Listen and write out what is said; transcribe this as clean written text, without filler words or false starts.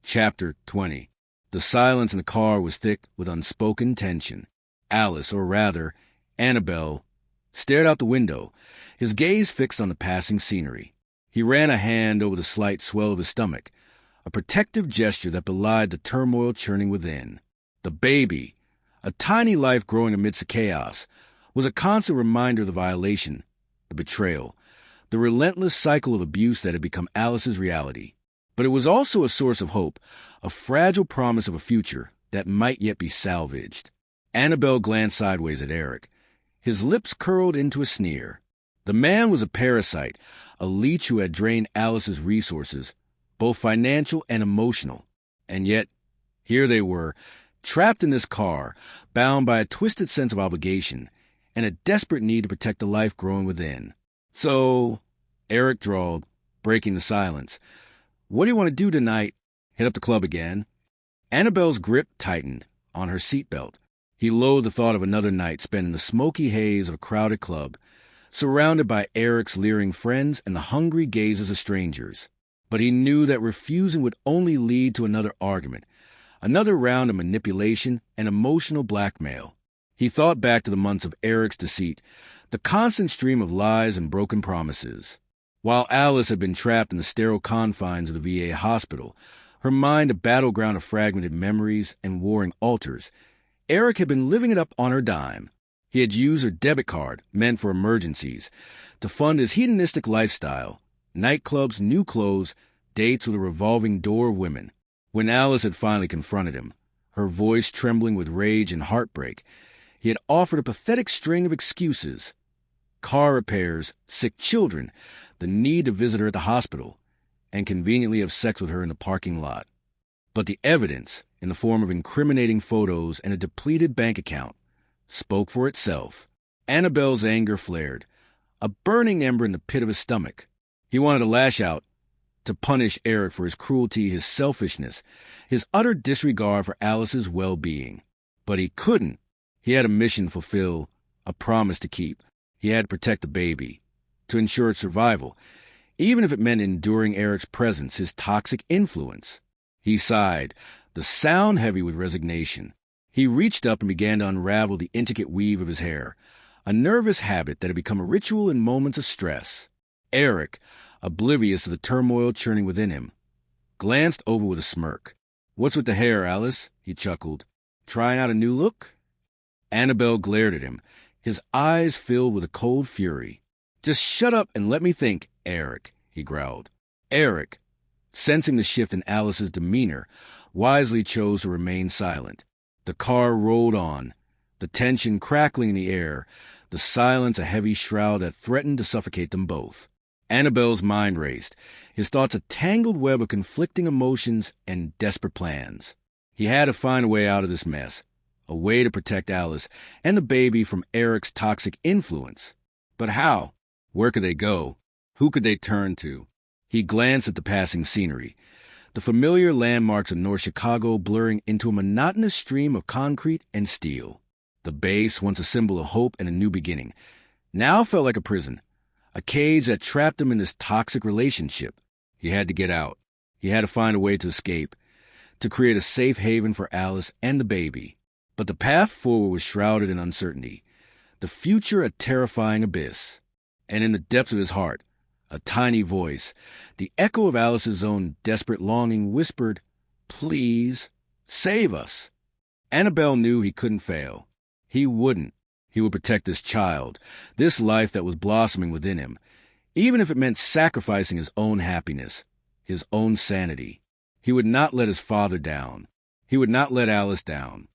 Chapter 20. The silence in the car was thick with unspoken tension. Alice, or rather, Annabelle, stared out the window, his gaze fixed on the passing scenery. He ran a hand over the slight swell of his stomach, a protective gesture that belied the turmoil churning within. The baby, a tiny life growing amidst the chaos, was a constant reminder of the violation, the betrayal, the relentless cycle of abuse that had become Alice's reality. But it was also a source of hope, a fragile promise of a future that might yet be salvaged. Annabelle glanced sideways at Eric. His lips curled into a sneer. The man was a parasite, a leech who had drained Alice's resources, both financial and emotional. And yet, here they were, trapped in this car, bound by a twisted sense of obligation and a desperate need to protect the life growing within. "So," Eric drawled, breaking the silence, "what do you want to do tonight? Hit up the club again?" Annabelle's grip tightened on her seatbelt. He loathed the thought of another night spent in the smoky haze of a crowded club, surrounded by Eric's leering friends and the hungry gazes of strangers. But he knew that refusing would only lead to another argument, another round of manipulation and emotional blackmail. He thought back to the months of Eric's deceit, the constant stream of lies and broken promises. While Alice had been trapped in the sterile confines of the VA hospital, her mind a battleground of fragmented memories and warring altars, Eric had been living it up on her dime. He had used her debit card, meant for emergencies, to fund his hedonistic lifestyle, nightclubs, new clothes, dates with a revolving door of women. When Alice had finally confronted him, her voice trembling with rage and heartbreak, he had offered a pathetic string of excuses. Car repairs, sick children, the need to visit her at the hospital, and conveniently have sex with her in the parking lot. But the evidence, in the form of incriminating photos and a depleted bank account, spoke for itself. Annabelle's anger flared, a burning ember in the pit of his stomach. He wanted to lash out, to punish Eric for his cruelty, his selfishness, his utter disregard for Alice's well-being. But he couldn't. He had a mission to fulfill, a promise to keep. He had to protect the baby, to ensure its survival, even if it meant enduring Eric's presence, his toxic influence. He sighed, the sound heavy with resignation. He reached up and began to unravel the intricate weave of his hair, a nervous habit that had become a ritual in moments of stress. Eric, oblivious of the turmoil churning within him, glanced over with a smirk. "What's with the hair, Alice?" he chuckled. "Trying out a new look?" Annabelle glared at him, his eyes filled with a cold fury. "Just shut up and let me think, Eric," he growled. Eric, sensing the shift in Alice's demeanor, wisely chose to remain silent. The car rolled on, the tension crackling in the air, the silence a heavy shroud that threatened to suffocate them both. Annabelle's mind raced, his thoughts a tangled web of conflicting emotions and desperate plans. He had to find a way out of this mess, a way to protect Alice and the baby from Eric's toxic influence. But how? Where could they go? Who could they turn to? He glanced at the passing scenery, the familiar landmarks of North Chicago blurring into a monotonous stream of concrete and steel. The base, once a symbol of hope and a new beginning, now felt like a prison, a cage that trapped him in this toxic relationship. He had to get out. He had to find a way to escape, to create a safe haven for Alice and the baby. But the path forward was shrouded in uncertainty, the future a terrifying abyss. And in the depths of his heart, a tiny voice, the echo of Alice's own desperate longing, whispered, "Please, save us." Annabelle knew he couldn't fail. He wouldn't. He would protect this child, this life that was blossoming within him, even if it meant sacrificing his own happiness, his own sanity. He would not let his father down. He would not let Alice down.